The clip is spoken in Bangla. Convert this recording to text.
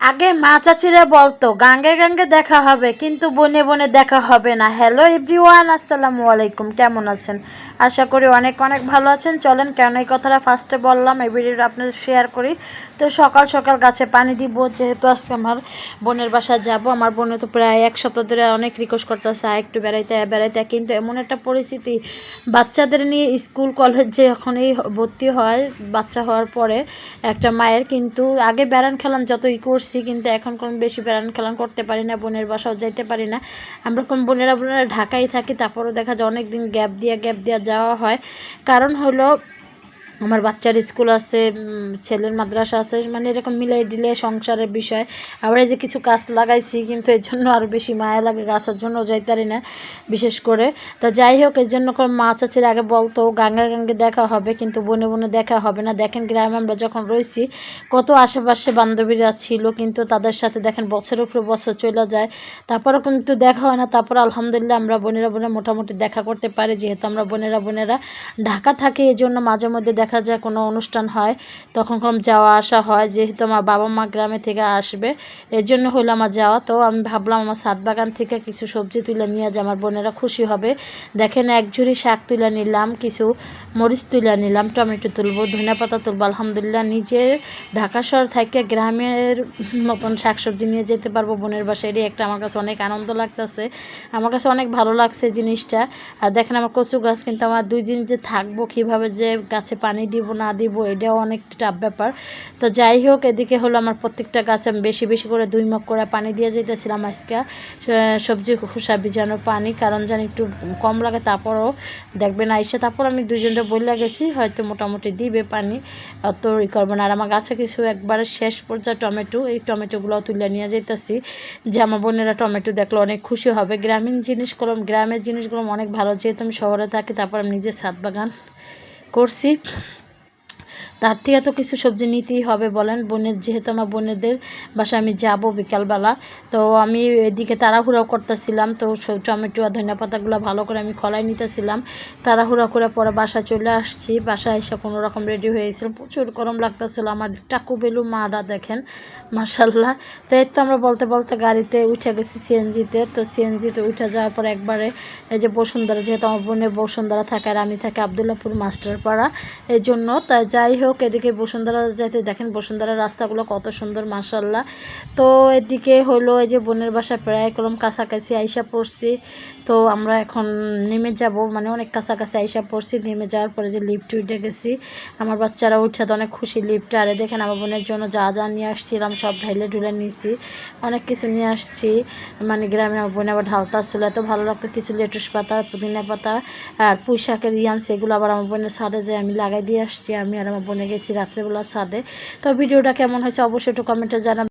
আগে মা চাচিরা বলতো গাঙ্গে গাঙ্গে দেখা হবে কিন্তু বনে বনে দেখা হবে না। হ্যালো এভরিওয়ান, আসসালামু আলাইকুম, কেমন আছেন? আশা করি অনেক অনেক ভালো আছেন। চলেন কেন এই কথাটা ফার্স্টে বললাম, এই ভিডিওটা আপনাদের শেয়ার করি। তো সকাল সকাল গাছে পানি দিব, যেহেতু আজকে আমার বোনের বাসায় যাব। আমার বোনে তো প্রায় এক সপ্তাহ ধরে অনেক রিকোয়েস্ট করতেছে একটু বেড়াইতে বেড়াইতে, কিন্তু এমন একটা পরিস্থিতি, বাচ্চাদের নিয়ে স্কুল কলেজ যখনই ভর্তি হয় বাচ্চা হওয়ার পরে একটা মায়ের, কিন্তু আগে বেড়ান খেলান যতই করছি, কিন্তু এখন কোনো বেশি বেড়ান খেলান করতে পারি না, বোনের বাসাও যাইতে পারি না। আমরা কোন বোনেরা ঢাকায় থাকি, তারপরেও দেখা যায় অনেক দিন গ্যাপ দিয়ে যাওয়া হয়। কারণ হলো আমার বাচ্চার স্কুল আছে, ছেলের মাদ্রাসা আছে, মানে এরকম মিলাই দিলে সংসারের বিষয়। আবার এই যে কিছু গাছ লাগাইছি, কিন্তু এর জন্য আরও বেশি মায়া লাগে, গাছের জন্য যাইতে পারি না বিশেষ করে। তা যাই হোক, এর জন্য করে মা চাচির আগে বলতো গাঙ্গে গাঙ্গে দেখা হবে কিন্তু বনে বনে দেখা হবে না। দেখেন গ্রামে আমরা যখন রয়েছি, কত আশেপাশে বান্ধবীরা ছিল, কিন্তু তাদের সাথে দেখেন বছরের উপর বছর চলে যায়, তারপরেও কিন্তু দেখা হয় না। তারপর আলহামদুলিল্লাহ আমরা বোনেরা মোটামুটি দেখা করতে পারি, যেহেতু আমরা বোনেরা ঢাকা থাকি। এই জন্য মাঝে মধ্যে দেখা যায় কোনো অনুষ্ঠান হয় তখন কম যাওয়া আসা হয়, যেহেতু আমার বাবা মা গ্রামে থেকে আসবে, এর জন্য হলো আমার যাওয়া। তো আমি ভাবলাম আমার ছাদ বাগান থেকে কিছু সবজি তুলে নিয়ে যে আমার বোনেরা খুশি হবে। দেখেন এক ঝুড়ি শাক তুলে নিলাম, কিছু মরিচ তুলে নিলাম, টমেটো তুলবো, ধনিয়া পাতা তুলবো। আলহামদুলিল্লাহ নিজে ঢাকা শহর থেকে গ্রামের মতন শাকসবজি নিয়ে যেতে পারবো বোনের বাসায়, এটাই একটা আমার কাছে অনেক আনন্দ লাগতেছে, আমার কাছে অনেক ভালো লাগছে জিনিসটা। আর দেখেন আমার কচু গাছ, কিন্তু আমার 2 দিন যে থাকবো, কীভাবে যে গাছে পানি দিব না দিব, এটাও অনেক টাফ ব্যাপার। তো যাই হোক, এদিকে হলো আমার প্রত্যেকটা গাছে আমি বেশি বেশি করে 2 মগ করে পানি দিয়ে যেতেছিলাম আজকে, সবজি খোসা ভিজানো পানি, কারণ জানি একটু কম লাগে। তারপরও দেখবেন আইসা, তারপর আমি 2জনটা বলে গেছি হয়তো মোটামুটি দিবে পানি, অত ই করবো না। আর আমার গাছে কিছু একবারে শেষ পর্যায়ে টমেটো, এই টমেটোগুলো তুলে নিয়ে যেতেছি, যে আমার বোনেরা টমেটো দেখলে অনেক খুশি হবে। গ্রামের জিনিসগুলো অনেক ভালো, যেহেতু আমি শহরে থাকি, তারপর আমি নিজে ছাদ বাগান করছি, তার থেকে তো কিছু সবজি নিতেই হবে বলেন। যেহেতু আমার বোনেদের বাসায় আমি যাব বিকালবেলা, তো আমি এদিকে তাড়াহুড়ো করতেছিলাম। তো টমেটো আর ধনিয়া পাতাগুলো ভালো করে আমি খলাই নিতেছিলাম, তাড়াহুড়ো করে পরে বাসায় চলে আসছি। বাসায় এসে কোনো রকম রেডি হয়ে গেছিলাম, প্রচুর গরম লাগতেছিল। আমার টাকু বেলু মারা দেখেন মার্শাল্লাহ। তো এই তো আমরা বলতে বলতে গাড়িতে উঠে গেছি সিএনজিতে। তো সিএনজিতে উঠে যাওয়ার পর একবারে এই যে বসুন্ধরা, যেহেতু আমার বোনের বসুন্ধরা থাকে আর আমি থাকি আবদুল্লাপুর মাস্টারপাড়া, এই জন্য। তাই যাই হোক, এদিকে বসুন্ধরা যাইতে দেখেন বসুন্ধরার রাস্তাগুলো কত সুন্দর মাশাআল্লাহ। তো এদিকে হলো এই যে বোনের বাসায় প্রায় কলম কাছাকাছি আইসা পড়ছি। তো আমরা এখন নেমে যাব, মানে অনেক কাছাকাছি আইসা পড়ছি। নেমে যাওয়ার পরে যে লিফট উঠে গেছি, আমার বাচ্চারা উঠে তো অনেক খুশি লিফটে। আরে দেখেন আমার বোনের জন্য যা যা নিয়ে আসছিলাম সব ঢাইলে ঢুলে নিয়েছি, অনেক কিছু নিয়ে আসছি। মানে গ্রামে আমার বোনে আবার ঢালতা ছিল, এত ভালো লাগতো। কিছু লেটুস পাতা, পুদিনা পাতা আর পুঁই শাকের সেগুলো আবার আমার বোনের ছাদে যে আমি লাগাই দিয়ে আসছি। আমি আর আমার বোনে গেছি রাত্রেবেলা ছাদে। তো ভিডিওটা কেমন হয়েছে অবশ্যই একটু কমেন্টে জানাবেন।